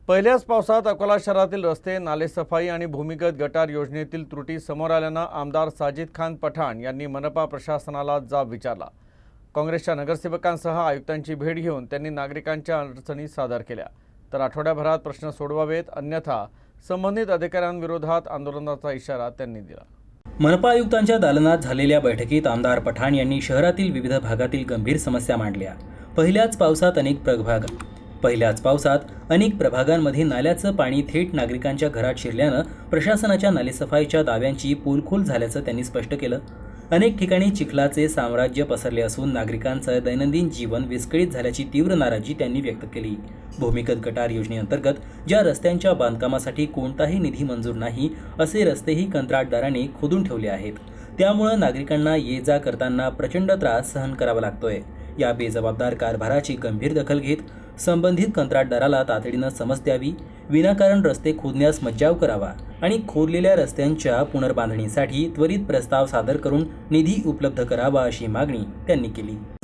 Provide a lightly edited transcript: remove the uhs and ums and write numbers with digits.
पहिल्याच पावसात अकोला शहरातील रस्ते, नालेसफाई आणि भूमिगत गटार योजनेतील त्रुटी समोर आल्यानं आमदार साजिद खान पठाण यांनी मनपा प्रशासनाला जाब विचारला। काँग्रेसच्या नगरसेवकांसह आयुक्तांची भेट घेऊन त्यांनी नागरिकांच्या अडचणी सादर केल्या, तर आठवड्याभरात प्रश्न सोडवावेत, अन्यथा संबंधित अधिकाऱ्यांविरोधात आंदोलनाचा इशारा त्यांनी दिला। मनपा आयुक्तांच्या दालनात झालेल्या बैठकीत आमदार पठाण यांनी शहरातील विविध भागातील गंभीर समस्या मांडल्या। पहिल्याच पावसात अनेक प्रभागांमध्ये नाल्याचं पाणी थेट नागरिकांच्या घरात शिरल्यानं प्रशासनाच्या नालेसफाईच्या दाव्यांची पोलखोल झाल्याचं त्यांनी स्पष्ट केलं। अनेक ठिकाणी चिखलाचे साम्राज्य पसरले असून नागरिकांचं दैनंदिन जीवन विस्कळीत झाल्याची तीव्र नाराजी त्यांनी व्यक्त केली। भूमिगत गटार योजनेअंतर्गत ज्या रस्त्यांच्या बांधकामासाठी कोणताही निधी मंजूर नाही असे रस्तेही कंत्राटदाराने खोदून ठेवले आहेत। त्यामुळे नागरिकांना ये जा करताना प्रचंड त्रास सहन करावा लागतोय। या बेजबाबदार कारभाराची गंभीर दखल घेत संबंधित कंत्राटदाराला तातडीनं समज द्यावी, विनाकारण रस्ते खोदण्यास मज्जाव करावा आणि खोदलेल्या रस्त्यांच्या पुनर्बांधणीसाठी त्वरित प्रस्ताव सादर करून निधी उपलब्ध करावा अशी मागणी त्यांनी केली।